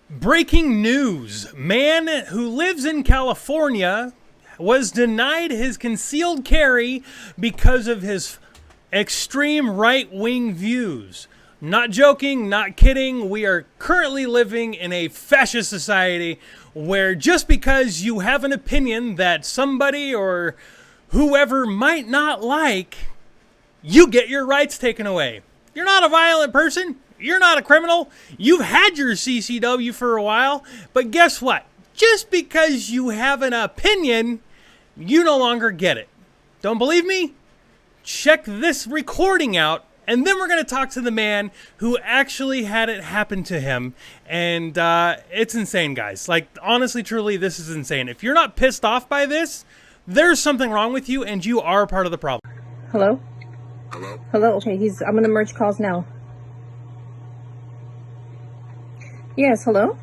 Breaking news. Man who lives in California was denied his concealed carry because of his extreme right-wing views. Not joking, not kidding. We are currently living in a fascist society where just because you have an opinion that somebody or whoever might not like, you get your rights taken away. You're not a violent person. You're not a criminal. You've had your CCW for a while, but guess what? Just because you have an opinion, you no longer get it. Don't believe me? Check this recording out, and then we're going to talk to the man who actually had it happen to him. And it's insane, guys. Like, honestly, truly, this is insane. If you're not pissed off by this, there's something wrong with you, and you are part of the problem. Hello? Hello? Hello? Okay, I'm going to merge calls now. Yes, hello?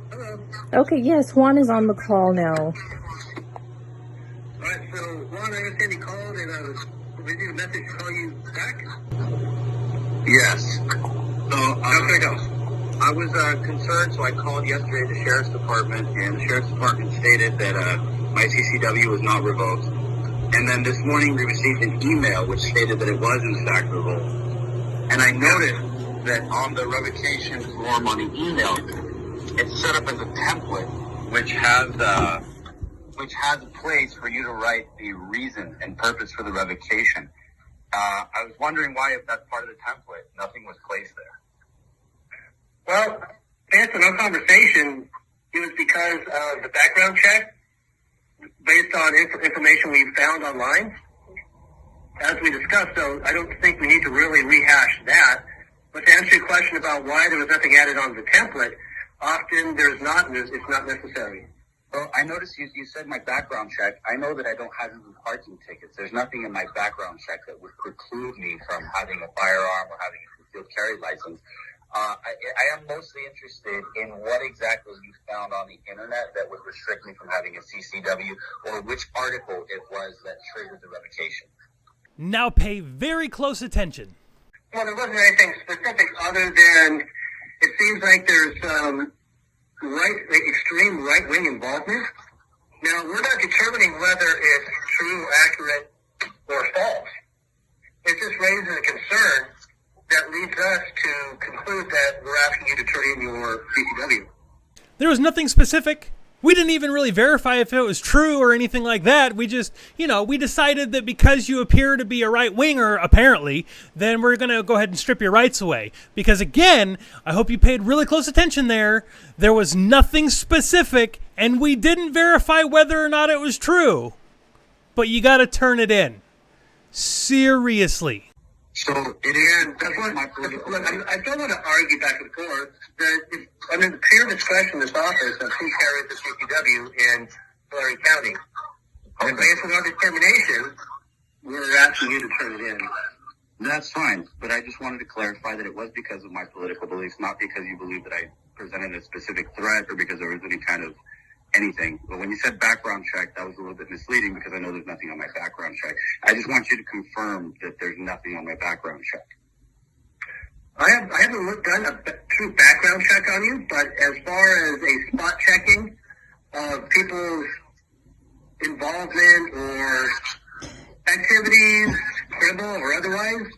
Hello. Okay, yes, Juan is on the call now. Alright, so Juan, I understand you called and I was receiving a message to call you back? Yes. So, how can I go? I was concerned, so I called yesterday the Sheriff's Department, and the Sheriff's Department stated that my CCW was not revoked. And then this morning we received an email which stated that it was in fact revoked. And I noticed that on the revocation form on the email, it's set up as a template, which has a place for you to write the reason and purpose for the revocation. I was wondering why, if that's part of the template, nothing was placed there. Well, to answer no conversation, it was because of the background check based on information we found online, as we discussed. So I don't think we need to really rehash that. But to answer your question about why there was nothing added on the template, often there's not, and it's not necessary. Well, I noticed you said my background check. I know that I don't have any parking tickets. There's nothing in my background check that would preclude me from having a firearm or having a concealed carry license. I am mostly interested in what exactly you found on the internet that would restrict me from having a CCW, or which article it was that triggered the revocation. Now pay very close attention. Well, there wasn't anything specific other than it seems like there's extreme right-wing involvement. Now, we're not determining whether it's true, accurate, or false. It just raises a concern that leads us to conclude that we're asking you to turn in your CCW. There was nothing specific. We didn't even really verify if it was true or anything like that. We just, we decided that because you appear to be a right-winger, apparently, then we're going to go ahead and strip your rights away. Because again, I hope you paid really close attention there. There was nothing specific, and we didn't verify whether or not it was true. But you got to turn it in. Seriously. So it is. That's what, look, I don't want to argue back and forth. Under the pure discretion of this office of who carries the CCW in Tulare County. And based on our determination, we're asking you to turn it in. That's fine, but I just wanted to clarify that it was because of my political beliefs, not because you believe that I presented a specific threat or because there was any kind of anything. But when you said background check, that was a little bit misleading because I know there's nothing on my background check. I just want you to confirm that there's nothing on my background check. I haven't done a true background check on you, but as far as a spot checking of people's involvement or activities, criminal or otherwise,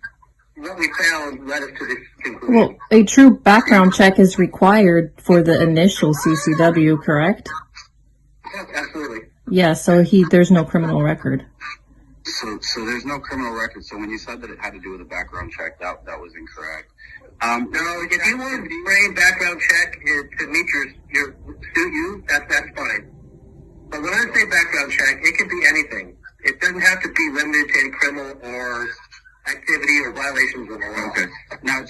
what we found led us to this conclusion. Well, a true background check is required for the initial CCW, correct? Yes, absolutely. Yeah, so there's no criminal record. So there's no criminal record. So when you said that it had to do with a background check, that was incorrect. No, if you want to frame background check to meet your suit you, that's fine. But when I say background check, it can be anything. It doesn't have to be limited to any criminal or activity or violations of the law. Okay. Now,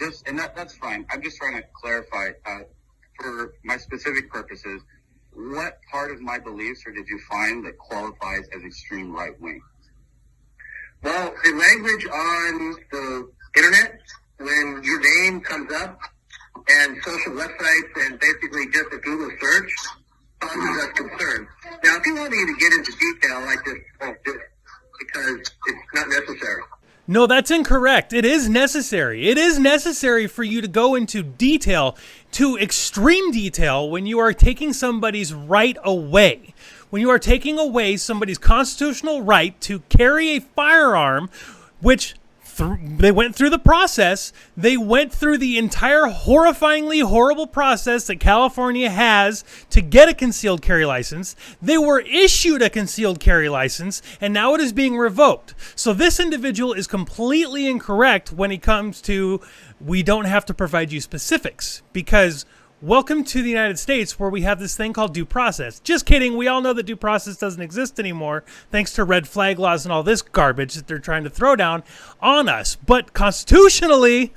that's fine. I'm just trying to clarify for my specific purposes. What part of my beliefs or did you find that qualifies as extreme right wing? Well, the language on the internet, when your name comes up, and social websites, and basically just a Google search, causes us concern. Now, if you want me to get into detail, I just won't do it, because it's not necessary. No, that's incorrect. It is necessary. It is necessary for you to go into detail, to extreme detail, when you are taking somebody's right away. When you are taking away somebody's constitutional right to carry a firearm, which they went through the process. They went through the entire horrifyingly horrible process that California has to get a concealed carry license. They were issued a concealed carry license, and now it is being revoked. So this individual is completely incorrect when it comes to, we don't have to provide you specifics, because welcome to the United States, where we have this thing called due process. Just kidding. We all know that due process doesn't exist anymore, thanks to red flag laws and all this garbage that they're trying to throw down on us. But constitutionally,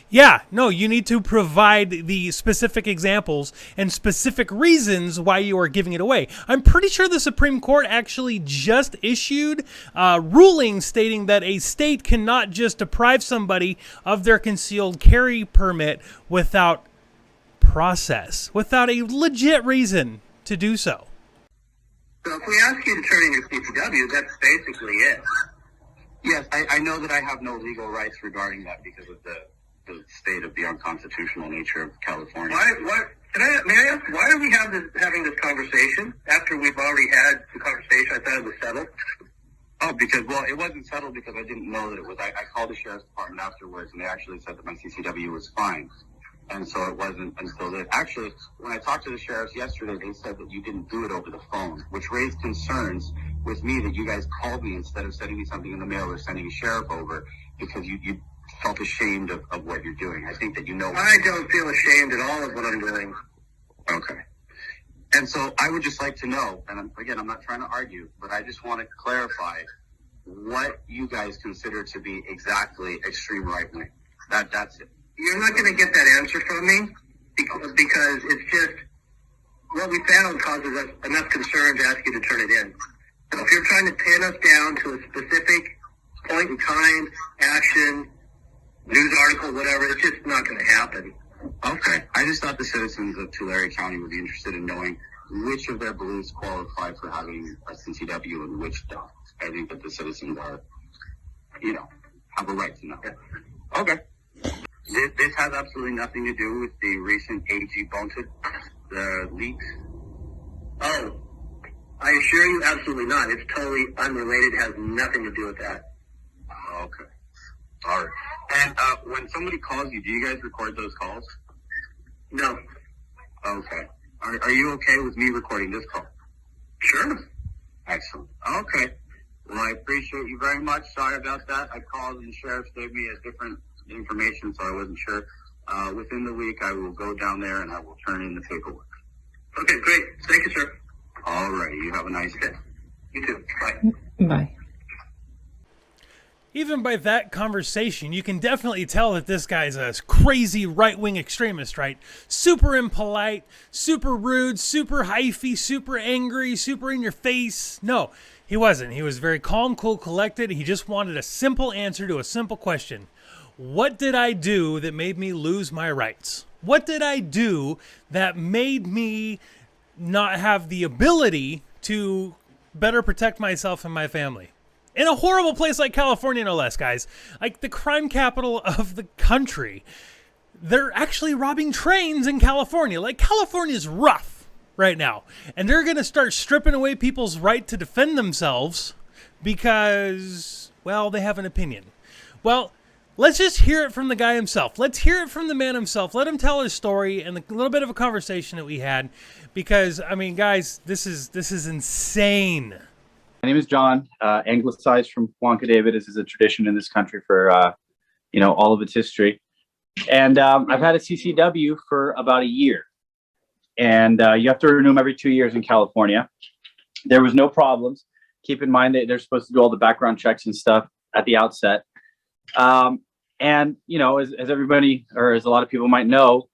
yeah, no, you need to provide the specific examples and specific reasons why you are giving it away. I'm pretty sure the Supreme Court actually just issued a ruling stating that a state cannot just deprive somebody of their concealed carry permit without process, without a legit reason to do so. So if we ask you to turn in your CCW, that's basically it. Yes, I know that I have no legal rights regarding that because of the state of the unconstitutional nature of California. May I ask, why are we having this conversation after we've already had the conversation? I thought it was settled. Oh, because, well, it wasn't settled because I didn't know that it was. I called the sheriff's department afterwards, and they actually said that my CCW was fine. And so it wasn't until then. Actually, when I talked to the sheriffs yesterday, they said that you didn't do it over the phone, which raised concerns with me that you guys called me instead of sending me something in the mail or sending a sheriff over because you felt ashamed of what you're doing. I think that you know. I don't feel ashamed at all of what I'm doing. Okay. And so I would just like to know, and I'm not trying to argue, but I just want to clarify what you guys consider to be exactly extreme right wing. That's it. You're not going to get that answer from me because it's just what we found causes us enough concern to ask you to turn it in. So if you're trying to pin us down to a specific point in time, action, news article, whatever, it's just not going to happen. Okay. I just thought the citizens of Tulare County would be interested in knowing which of their beliefs qualify for having a CCW and which don't. I think that the citizens are, have a right to know. Okay. This has absolutely nothing to do with the recent AG Bonta, the leaks. Oh, I assure you, absolutely not. It's totally unrelated. It has nothing to do with that. Okay. All right. And when somebody calls you, do you guys record those calls? No. Okay. Are you okay with me recording this call? Sure. Excellent. Okay. Well, I appreciate you very much. Sorry about that. I called and the sheriff gave me a different information, so I wasn't sure. Within the week, I will go down there and I will turn in the paperwork. Okay, great. Thank you, sir. All right. You have a nice day. You too. Bye. Bye. Even by that conversation, you can definitely tell that this guy's a crazy right-wing extremist, right? Super impolite, super rude, super hyphy, super angry, super in your face. No, he wasn't. He was very calm, cool, collected. He just wanted a simple answer to a simple question. What did I do that made me lose my rights? What did I do that made me not have the ability to better protect myself and my family? In a horrible place like California, no less, guys. Like the crime capital of the country. They're actually robbing trains in California. Like, California's rough right now. And they're going to start stripping away people's right to defend themselves because, well, they have an opinion. Well, let's just hear it from the guy himself. Let's hear it from the man himself. Let him tell his story and a little bit of a conversation that we had. Because, I mean, guys, this is insane. My name is John, anglicized from Wonka David. This is a tradition in this country for, all of its history. And I've had a CCW for about a year. And you have to renew them every 2 years in California. There was no problems. Keep in mind that they're supposed to do all the background checks and stuff at the outset. And, as everybody, or as a lot of people might know,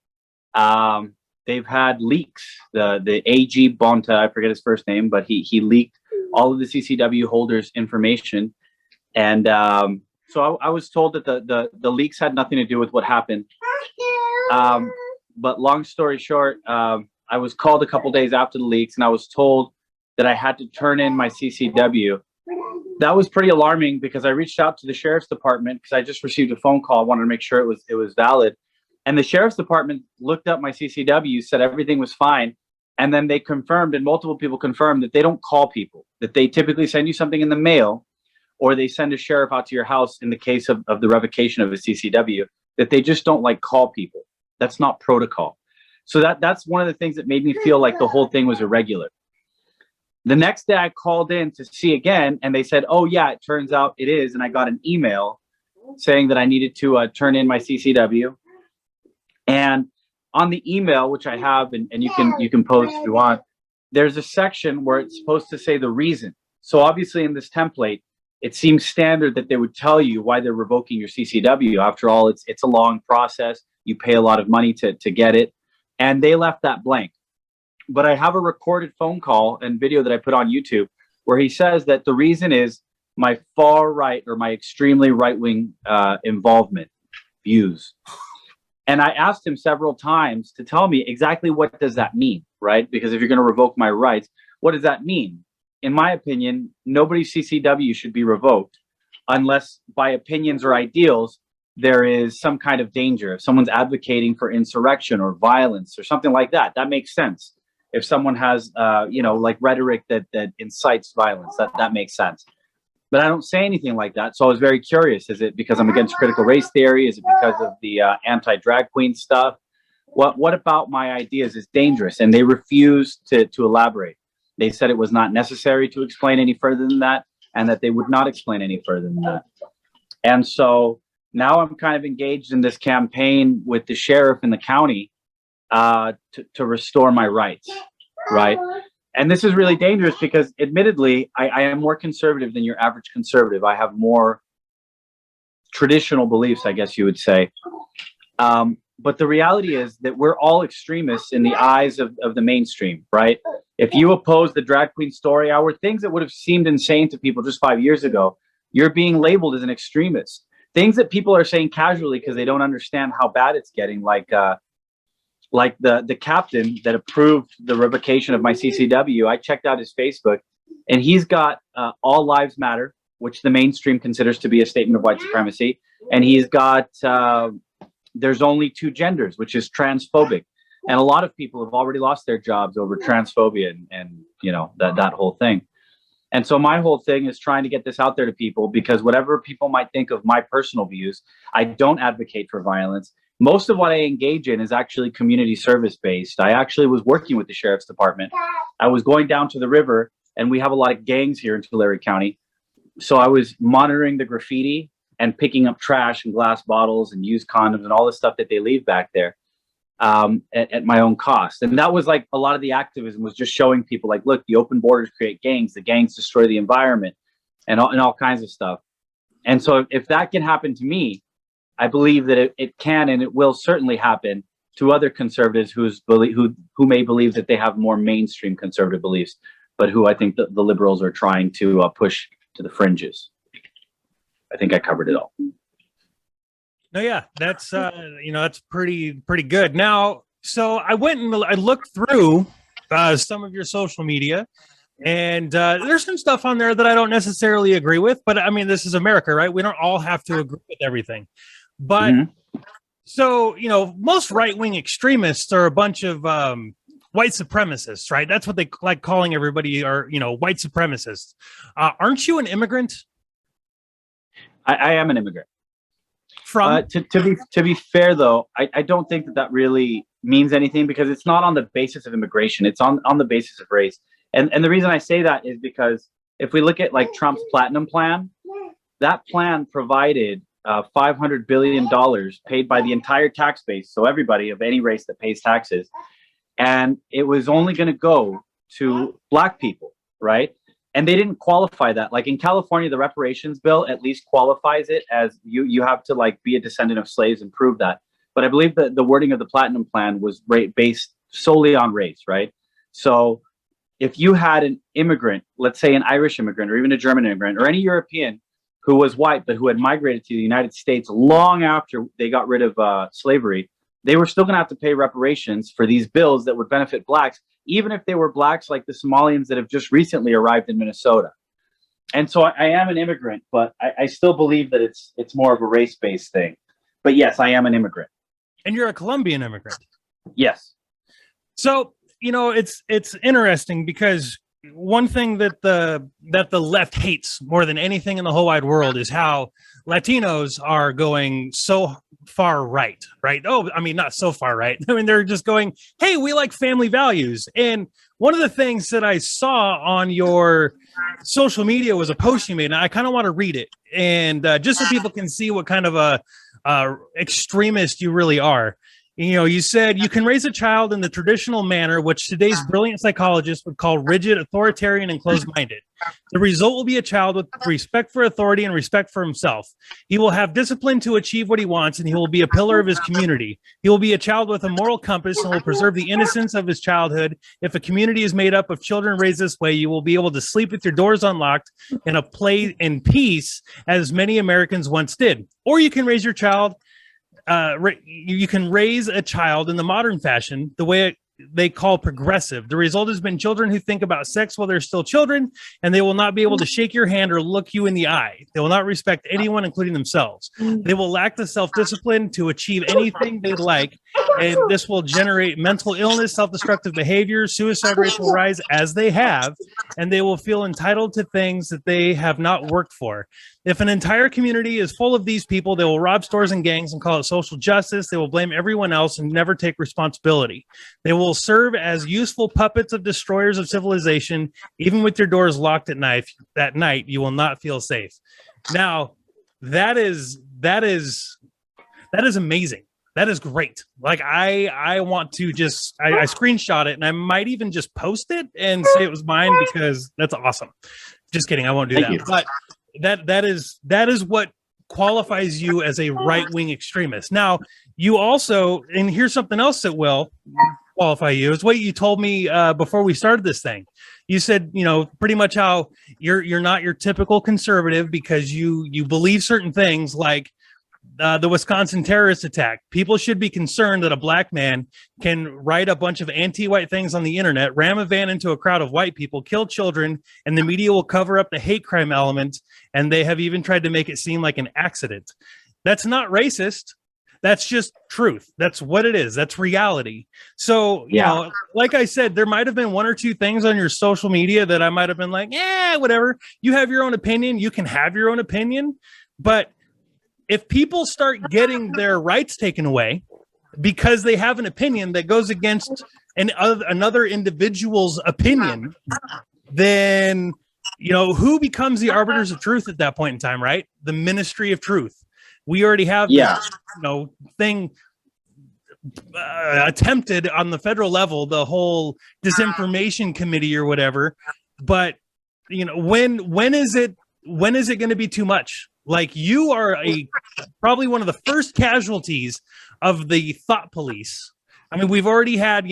they've had leaks. The AG Bonta, I forget his first name, but he leaked all of the CCW holders' information. And so I was told that the leaks had nothing to do with what happened. But long story short, I was called a couple days after the leaks, and I was told that I had to turn in my CCW that was pretty alarming because I reached out to the sheriff's department because I just received a phone call. I wanted to make sure it was valid. And the sheriff's department looked up my CCW, said everything was fine. And then they confirmed, and multiple people confirmed, that they don't call people, that they typically send you something in the mail, or they send a sheriff out to your house in the case of the revocation of a CCW, that they just don't like call people. That's not protocol. So that's one of the things that made me feel like the whole thing was irregular. The next day I called in to see again, and they said, oh yeah, it turns out it is. And I got an email saying that I needed to turn in my CCW. And on the email, which I have, and you can post if you want, there's a section where it's supposed to say the reason. So obviously in this template, it seems standard that they would tell you why they're revoking your CCW. After all, it's a long process. You pay a lot of money to get it. And they left that blank. But I have a recorded phone call and video that I put on YouTube where he says that the reason is my far right or my extremely right-wing involvement views. And I asked him several times to tell me exactly what does that mean, right? Because if you're going to revoke my rights, what does that mean? In my opinion, nobody's CCW should be revoked unless by opinions or ideals, there is some kind of danger. If someone's advocating for insurrection or violence or something like that, that makes sense. If someone has, like rhetoric that incites violence, that makes sense. But I don't say anything like that. So I was very curious. Is it because I'm against critical race theory? Is it because of the anti-drag queen stuff? What about my ideas is dangerous? And they refused to elaborate. They said it was not necessary to explain any further than that, and that they would not explain any further than that. And so now I'm kind of engaged in this campaign with the sheriff in the county to restore my rights, right? And this is really dangerous because admittedly, I am more conservative than your average conservative. I have more traditional beliefs, I guess you would say. But the reality is that we're all extremists in the eyes of the mainstream, right? If you oppose the drag queen story hour, things that would have seemed insane to people just 5 years ago, you're being labeled as an extremist. Things that people are saying casually because they don't understand how bad it's getting, like the captain that approved the revocation of my CCW. I checked out his Facebook, and he's got All Lives Matter, which the mainstream considers to be a statement of white supremacy. And he's got There's Only Two Genders, which is transphobic. And a lot of people have already lost their jobs over transphobia and that whole thing. And so my whole thing is trying to get this out there to people, because whatever people might think of my personal views, I don't advocate for violence. Most of what I engage in is actually community service based. I actually was working with the sheriff's department. I was going down to the river, and we have a lot of gangs here in Tulare County. So I was monitoring the graffiti and picking up trash and glass bottles and used condoms and all the stuff that they leave back there at my own cost. And that was like a lot of the activism was just showing people like, look, the open borders create gangs, the gangs destroy the environment and all kinds of stuff. And so if that can happen to me, I believe that it can and it will certainly happen to other conservatives who may believe that they have more mainstream conservative beliefs, but who I think the liberals are trying to push to the fringes. I think I covered it all. No, yeah, that's that's pretty good. Now, so I went and I looked through some of your social media, and there's some stuff on there that I don't necessarily agree with. But I mean, this is America, right? We don't all have to agree with everything. But so most right-wing extremists are a bunch of white supremacists, right? That's what they like calling everybody, are white supremacists. Aren't you an immigrant? I am an immigrant. From to be fair, though, I don't think that really means anything, because it's not on the basis of immigration. It's on the basis of race. And the reason I say that is because if we look at like Trump's Platinum Plan, that plan provided $500 billion paid by the entire tax base. So everybody of any race that pays taxes. And it was only going to go to Black people, right? And they didn't qualify that. Like in California, the reparations bill at least qualifies it as you have to like be a descendant of slaves and prove that. But I believe that the wording of the Platinum Plan was based solely on race, right? So if you had an immigrant, let's say an Irish immigrant or even a German immigrant or any European who was white but who had migrated to the United States long after they got rid of slavery, they were still going to have to pay reparations for these bills that would benefit Blacks, even if they were Blacks like the Somalians that have just recently arrived in Minnesota. And so I am an immigrant, but I still believe that it's more of a race-based thing. But yes, I am an immigrant. And you're a Colombian immigrant. Yes. So, it's interesting because one thing that the left hates more than anything in the whole wide world is how Latinos are going so far right? Oh, I mean, not so far right. I mean, they're just going, hey, we like family values. And one of the things that I saw on your social media was a post you made, and I kind of want to read it. And just so people can see what kind of a extremist you really are. You said you can raise a child in the traditional manner, which today's brilliant psychologists would call rigid, authoritarian, and closed-minded. The result will be a child with respect for authority and respect for himself. He will have discipline to achieve what he wants, and he will be a pillar of his community. He will be a child with a moral compass and will preserve the innocence of his childhood. If a community is made up of children raised this way, you will be able to sleep with your doors unlocked and play in peace, as many Americans once did. Or you can raise your child you can raise a child in the modern fashion, the way they call progressive. The result has been children who think about sex while they're still children, and they will not be able to shake your hand or look you in the eye. They will not respect anyone, including themselves. They will lack the self-discipline to achieve anything they like, and this will generate mental illness, self-destructive behavior, suicide rates will rise as they have, and they will feel entitled to things that they have not worked for. If an entire community is full of these people, they will rob stores and gangs and call it social justice. They will blame everyone else and never take responsibility. They will serve as useful puppets of destroyers of civilization. Even with your doors locked at night, you will not feel safe. Now, that is amazing. That is great. Like I want to I screenshot it, and I might even just post it and say it was mine because that's awesome. Just kidding. I won't do that. You. But that is what qualifies you as a right-wing extremist. Now, you also, and here's something else that will qualify you, is what you told me before we started this thing. You said, pretty much how you're not your typical conservative because you believe certain things like the Wisconsin terrorist attack. People should be concerned that a black man can write a bunch of anti-white things on the internet, ram a van into a crowd of white people, kill children, and the media will cover up the hate crime element. And they have even tried to make it seem like an accident. That's not racist. That's just truth. That's what it is. That's reality. So, like I said, there might have been one or two things on your social media that I might have been like, whatever. You have your own opinion. You can have your own opinion. But if people start getting their rights taken away because they have an opinion that goes against another individual's opinion, then, who becomes the arbiters of truth at that point in time, right? The Ministry of Truth. We already have this, thing attempted on the federal level, the whole disinformation committee or whatever. But, when is it going to be too much? Like, you are probably one of the first casualties of the thought police. I mean, we've already had,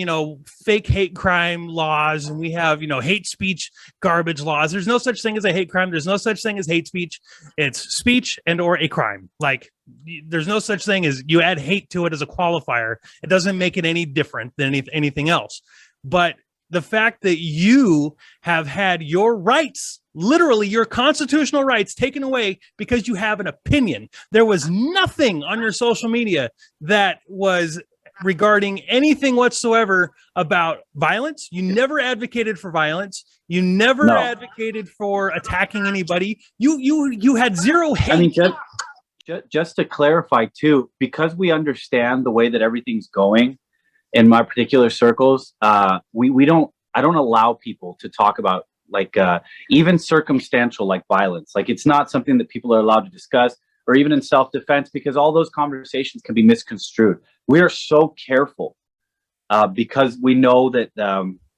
fake hate crime laws, and we have, hate speech garbage laws. There's no such thing as a hate crime. There's no such thing as hate speech. It's speech and or a crime. Like, there's no such thing as you add hate to it as a qualifier. It doesn't make it any different than anything else. But the fact that you have had your rights, literally your constitutional rights, taken away because you have an opinion. There was nothing on your social media that was regarding anything whatsoever about violence. You never advocated for violence. You never advocated for attacking anybody. You had zero hate. I mean, just to clarify too, because we understand the way that everything's going in my particular circles, I don't allow people to talk about even circumstantial violence. Like, it's not something that people are allowed to discuss, or even in self-defense, because all those conversations can be misconstrued. We are so careful because we know that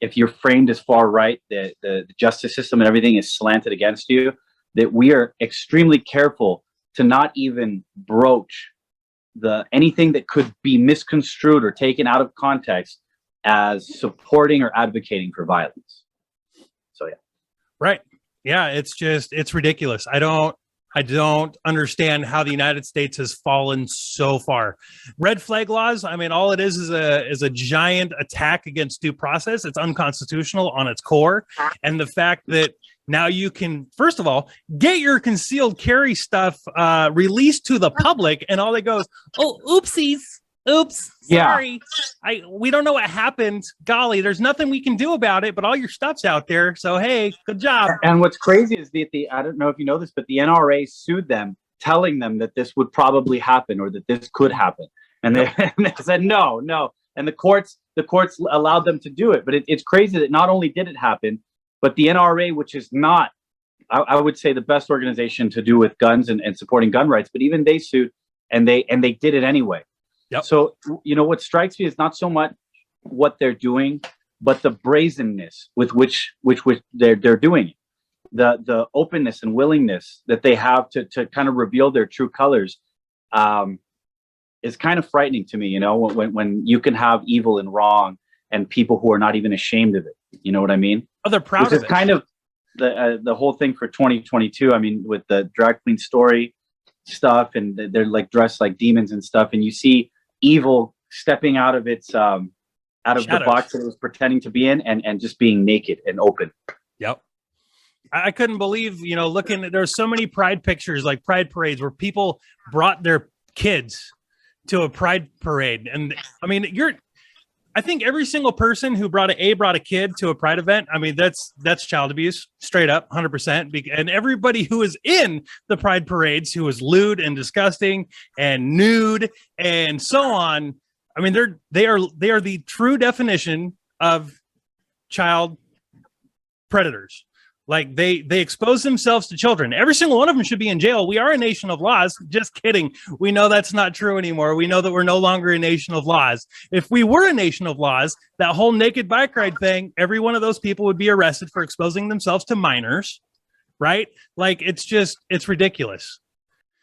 if you're framed as far right, the justice system and everything is slanted against you, that we are extremely careful to not even broach anything that could be misconstrued or taken out of context as supporting or advocating for violence. So, yeah. Right. Yeah. It's ridiculous. I don't I don't understand how the United States has fallen so far. Red flag laws, I mean, all it is a giant attack against due process. It's unconstitutional on its core. And the fact that now you can, first of all, get your concealed carry stuff released to the public, and all they go is, oh, oopsies. Oops, sorry. Yeah. We don't know what happened. Golly, there's nothing we can do about it, but all your stuff's out there. So, hey, good job. And what's crazy is the I don't know if you know this, but the NRA sued them, telling them that this would probably happen or that this could happen. And they, and they said, no. And the courts allowed them to do it. But it's crazy that not only did it happen, but the NRA, which is not, I would say, the best organization to do with guns and supporting gun rights, but even they sued and they did it anyway. Yep. So, you know, what strikes me is not so much what they're doing, but the brazenness with which they're doing it. The openness and willingness that they have to kind of reveal their true colors is kind of frightening to me, you know, when you can have evil and wrong and people who are not even ashamed of it. You know what I mean? Oh, they're proud of it. Which is kind of the whole thing for 2022. I mean, with the drag queen story stuff, and they're like dressed like demons and stuff, and you see evil stepping out of its the box that it was pretending to be in and just being naked and open. Yep. I couldn't believe, you know, there's so many pride pictures, like pride parades, where people brought their kids to a pride parade. And I mean, I think every single person who brought a kid to a pride event, I mean, that's child abuse, straight up, 100%. And everybody who was in the pride parades, who was lewd and disgusting and nude and so on, I mean, they are the true definition of child predators. Like they expose themselves to children. Every single one of them should be in jail. We are a nation of laws. Just kidding. We know that's not true anymore. We know that we're no longer a nation of laws. If we were a nation of laws, that whole naked bike ride thing, every one of those people would be arrested for exposing themselves to minors, right? Like it's ridiculous.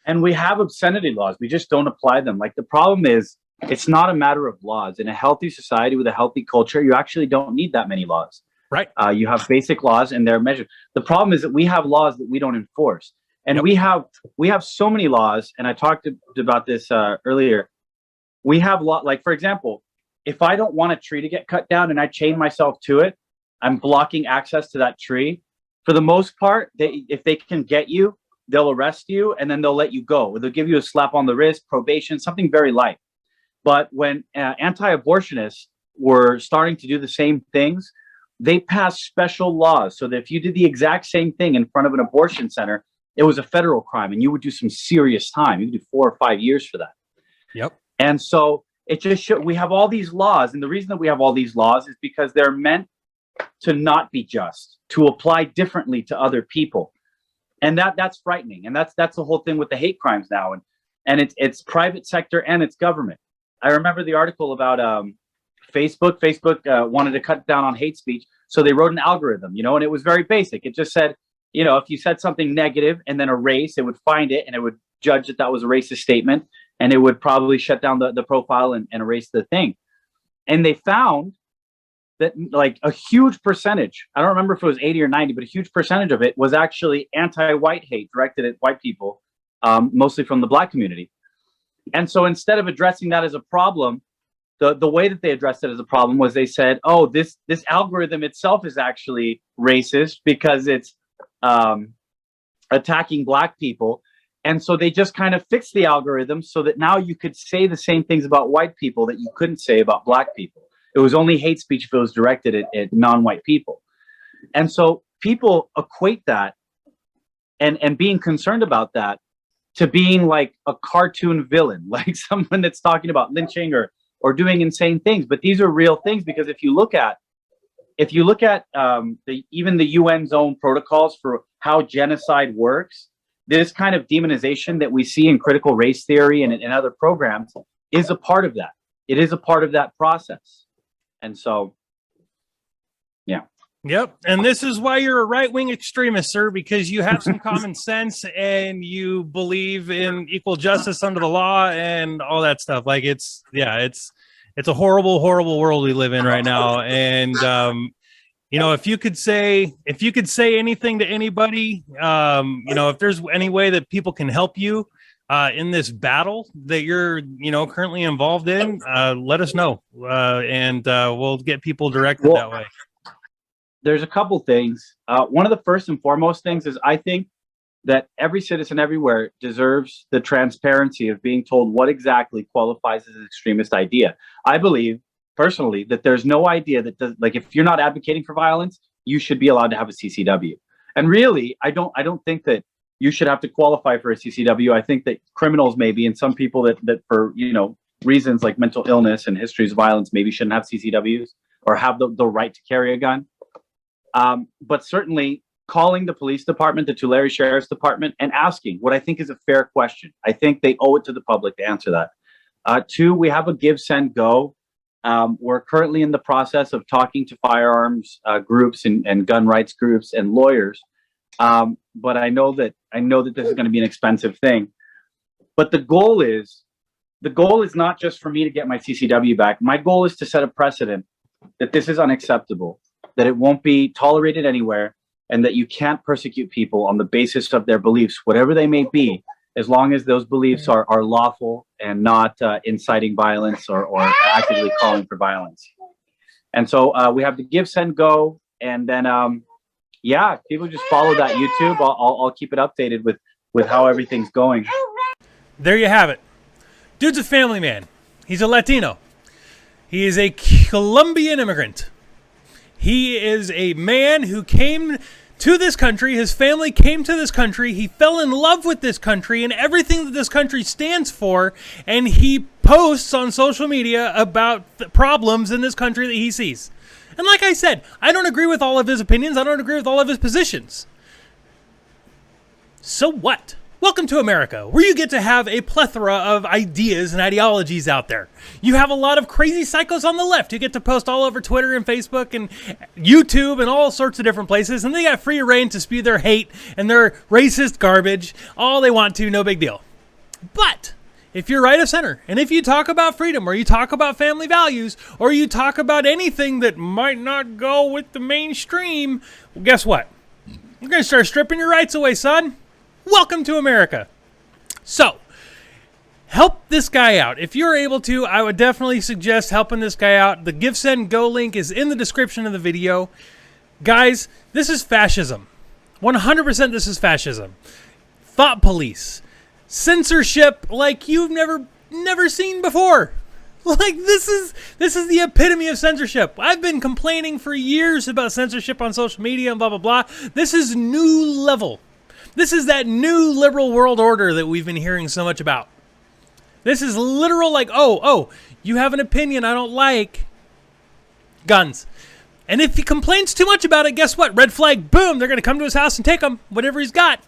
And we have obscenity laws. We just don't apply them. Like the problem is, it's not a matter of laws. In a healthy society with a healthy culture, you actually don't need that many laws. Right. You have basic laws and they're measured. The problem is that we have laws that we don't enforce. And yep. we have so many laws. And I talked about this earlier. We have like, for example, if I don't want a tree to get cut down and I chain myself to it, I'm blocking access to that tree. For the most part, if they can get you, they'll arrest you and then they'll let you go. They'll give you a slap on the wrist, probation, something very light. But when anti-abortionists were starting to do the same things, they passed special laws so that if you did the exact same thing in front of an abortion center, it was a federal crime and you would do some serious time. You would do 4 or 5 years for that. Yep. And so it just we have all these laws. And the reason that we have all these laws is because they're meant to not be just, to apply differently to other people. And that's frightening. And that's the whole thing with the hate crimes now. And it's private sector and it's government. I remember the article about Facebook. Facebook wanted to cut down on hate speech. So they wrote an algorithm, you know, and it was very basic. It just said, you know, if you said something negative and then a race, it would find it and it would judge that was a racist statement. And it would probably shut down the profile and erase the thing. And they found that like a huge percentage, I don't remember if it was 80 or 90, but a huge percentage of it was actually anti-white hate directed at white people, mostly from the Black community. And so instead of addressing that as a problem, the way that they addressed it as a problem was they said, oh, this algorithm itself is actually racist because it's attacking Black people. And so they just kind of fixed the algorithm so that now you could say the same things about white people that you couldn't say about Black people. It was only hate speech if it was directed at non-white people. And so people equate that and being concerned about that to being like a cartoon villain, like someone that's talking about lynching or doing insane things. But these are real things, because if you look at even the UN's own protocols for how genocide works, this kind of demonization that we see in critical race theory and in other programs is a part of that. It is a part of that process. And so, yeah. Yep. And this is why you're a right-wing extremist, sir, because you have some common sense and you believe in equal justice under the law and all that stuff. Like it's a horrible, horrible world we live in right now. And You know, if you could say anything to anybody, you know, if there's any way that people can help you in this battle that you're, you know, currently involved in, let us know, and we'll get people directed that way. There's a couple things. One of the first and foremost things is I think that every citizen everywhere deserves the transparency of being told what exactly qualifies as an extremist idea. I believe personally that there's no idea that does, like, if you're not advocating for violence, you should be allowed to have a CCW. And really, I don't think that you should have to qualify for a CCW. I think that criminals maybe, and some people that for, you know, reasons like mental illness and histories of violence maybe shouldn't have CCWs or have the right to carry a gun. But certainly calling the police department, the Tulare Sheriff's Department, and asking what I think is a fair question. I think they owe it to the public to answer that. Two, we have a give, send, go. We're currently in the process of talking to firearms groups and gun rights groups and lawyers. But I know that this is going to be an expensive thing. But the goal is not just for me to get my CCW back. My goal is to set a precedent that this is unacceptable, that it won't be tolerated anywhere, and that you can't persecute people on the basis of their beliefs, whatever they may be, as long as those beliefs are lawful and not inciting violence or actively calling for violence. And so we have the give, send, go, and then yeah, people just follow that YouTube. I'll keep it updated with how everything's going. There you have it. Dude's a family man. He's a Latino. He is a Colombian immigrant. He is a man who came to this country. His family came to this country. He fell in love with this country and everything that this country stands for. And he posts on social media about the problems in this country that he sees. And like I said, I don't agree with all of his opinions. I don't agree with all of his positions. So what? Welcome to America, where you get to have a plethora of ideas and ideologies out there. You have a lot of crazy psychos on the left who get to post all over Twitter and Facebook and YouTube and all sorts of different places, and they got free reign to spew their hate and their racist garbage all they want to, no big deal. But if you're right of center, and if you talk about freedom, or you talk about family values, or you talk about anything that might not go with the mainstream, well, guess what? You're going to start stripping your rights away, son. Welcome to America. So, help this guy out. If you're able to, I would definitely suggest helping this guy out. The Give, Send, Go link is in the description of the video. Guys, this is fascism. 100% this is fascism. Thought police. Censorship like you've never seen before. Like, this is the epitome of censorship. I've been complaining for years about censorship on social media and blah, blah, blah. This is new level. This is that new liberal world order that we've been hearing so much about. This is literal like, oh, you have an opinion I don't like. Guns. And if he complains too much about it, guess what? Red flag, boom, they're going to come to his house and take him, whatever he's got.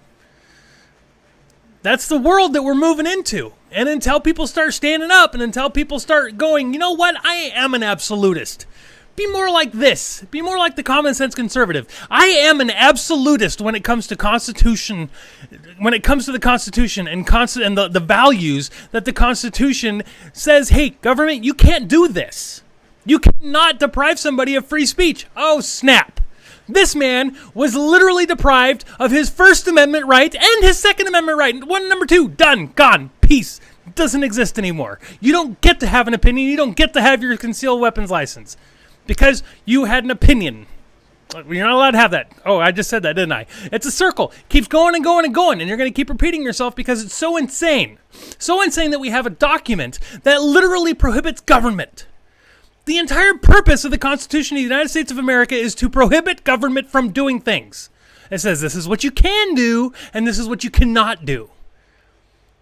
That's the world that we're moving into. And until people start standing up and until people start going, you know what? I am an absolutist. Be more like this. Be more like the common sense conservative. I am an absolutist when it comes to Constitution, when it comes to the Constitution and the values that the Constitution says, hey, government, you can't do this. You cannot deprive somebody of free speech. Oh, snap. This man was literally deprived of his First Amendment right and his Second Amendment right. Number two, done, gone, peace. Doesn't exist anymore. You don't get to have an opinion. You don't get to have your concealed weapons license. Because you had an opinion. You're not allowed to have that. Oh, I just said that, didn't I? It's a circle. Keeps going and going and going. And you're going to keep repeating yourself because it's so insane. So insane that we have a document that literally prohibits government. The entire purpose of the Constitution of the United States of America is to prohibit government from doing things. It says this is what you can do and this is what you cannot do.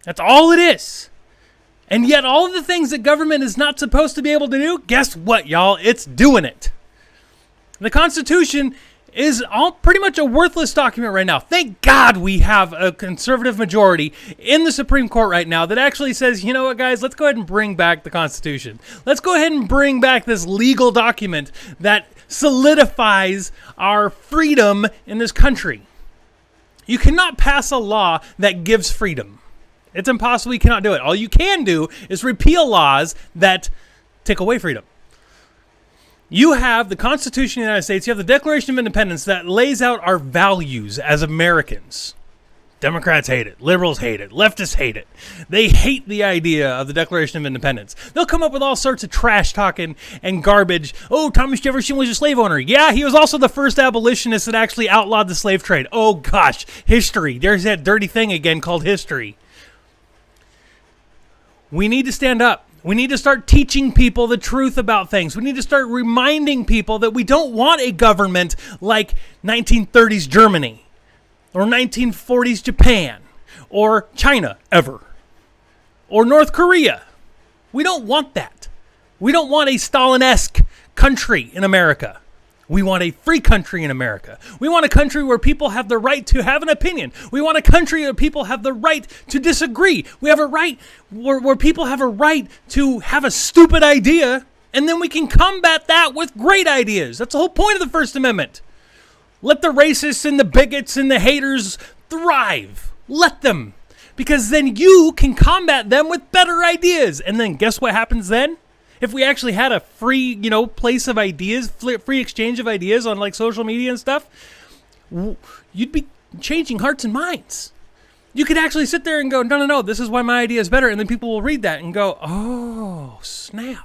That's all it is. And yet all of the things that government is not supposed to be able to do, guess what, y'all? It's doing it. The Constitution is all pretty much a worthless document right now. Thank God we have a conservative majority in the Supreme Court right now that actually says, you know what, guys, let's go ahead and bring back the Constitution. Let's go ahead and bring back this legal document that solidifies our freedom in this country. You cannot pass a law that gives freedom. It's impossible. You cannot do it. All you can do is repeal laws that take away freedom. You have the Constitution of the United States, you have the Declaration of Independence that lays out our values as Americans. Democrats hate it. Liberals hate it. Leftists hate it. They hate the idea of the Declaration of Independence. They'll come up with all sorts of trash talking and garbage. Oh, Thomas Jefferson was a slave owner. Yeah, he was also the first abolitionist that actually outlawed the slave trade. Oh, gosh. History. There's that dirty thing again called history. We need to stand up. We need to start teaching people the truth about things. We need to start reminding people that we don't want a government like 1930s Germany. Or 1940s Japan, or China, ever, or North Korea. We don't want that. We don't want a Stalin-esque country in America. We want a free country in America. We want a country where people have the right to have an opinion. We want a country where people have the right to disagree. We have a right where people have a right to have a stupid idea, and then we can combat that with great ideas. That's the whole point of the First Amendment. Let the racists and the bigots and the haters thrive. Let them. Because then you can combat them with better ideas. And then guess what happens then? If we actually had a free, place of ideas, free exchange of ideas on like social media and stuff, you'd be changing hearts and minds. You could actually sit there and go, no, this is why my idea is better. And then people will read that and go, oh, snap.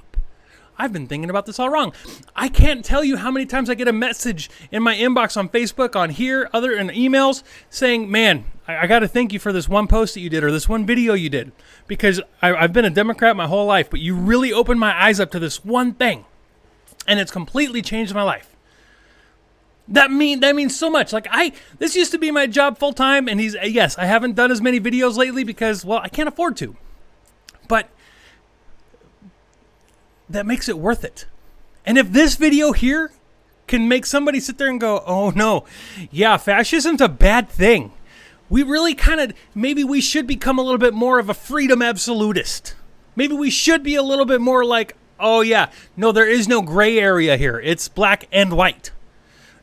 I've been thinking about this all wrong. I can't tell you how many times I get a message in my inbox on Facebook, on here, in emails, saying, man, I got to thank you for this one post that you did or this one video you did. Because I've been a Democrat my whole life, but you really opened my eyes up to this one thing. And it's completely changed my life. That means so much. Like this used to be my job full time. And yes, I haven't done as many videos lately because, well, I can't afford to. But that makes it worth it. And if this video here can make somebody sit there and go, oh no, yeah, fascism's a bad thing. We really maybe we should become a little bit more of a freedom absolutist. Maybe we should be a little bit more like, oh yeah, no, there is no gray area here. It's black and white.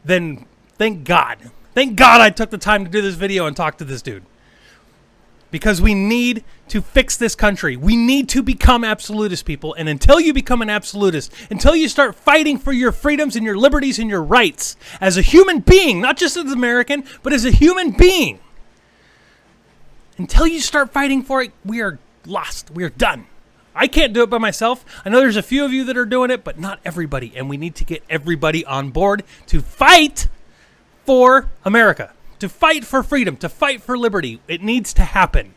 Then thank God. Thank God I took the time to do this video and talk to this dude. Because we need to fix this country. We need to become absolutist people. And until you become an absolutist, until you start fighting for your freedoms and your liberties and your rights as a human being, not just as an American, but as a human being, until you start fighting for it, we are lost. We are done. I can't do it by myself. I know there's a few of you that are doing it, but not everybody. And we need to get everybody on board to fight for America. To fight for freedom, to fight for liberty. It needs to happen.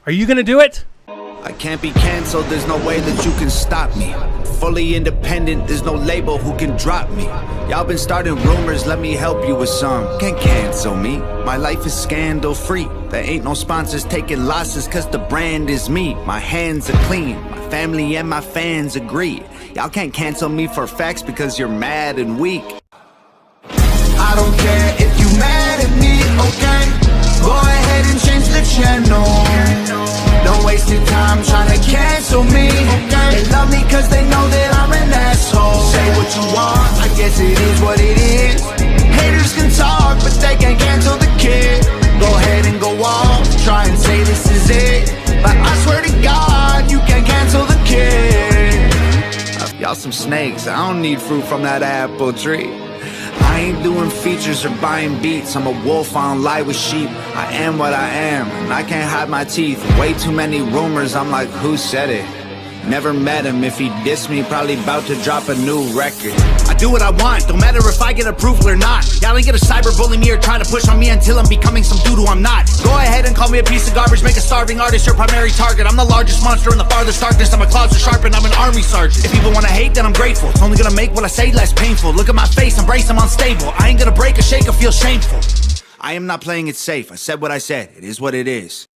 Are you going to do it? I can't be canceled, there's no way that you can stop me. Fully independent, there's no label who can drop me. Y'all been starting rumors, let me help you with some. Can't cancel me, my life is scandal free. There ain't no sponsors taking losses cause the brand is me. My hands are clean, my family and my fans agree. Y'all can't cancel me for facts because you're mad and weak. I don't care if you mad at me, okay? Go ahead and change the channel. Don't waste your time trying to cancel me, okay? They love me cause they know that I'm an asshole. Say what you want, I guess it is what it is. Haters can talk, but they can't cancel the kid. Go ahead and go off, try and say this is it. But I swear to God, you can't cancel the kid. Y'all some snakes, I don't need fruit from that apple tree. I ain't doing features or buying beats. I'm a wolf, I don't lie with sheep. I am what I am, and I can't hide my teeth. Way too many rumors, I'm like, who said it? Never met him, if he dissed me, probably about to drop a new record. I do what I want, don't matter if I get approval or not. Y'all ain't gonna cyberbully me or try to push on me until I'm becoming some dude who I'm not. Go ahead and call me a piece of garbage, make a starving artist your primary target. I'm the largest monster in the farthest darkness, I'm a closet sharpened, I'm an army sergeant. If people wanna hate, then I'm grateful. It's only gonna make what I say less painful. Look at my face, embrace I'm unstable. I ain't gonna break or shake or feel shameful. I am not playing it safe, I said what I said, it is what it is.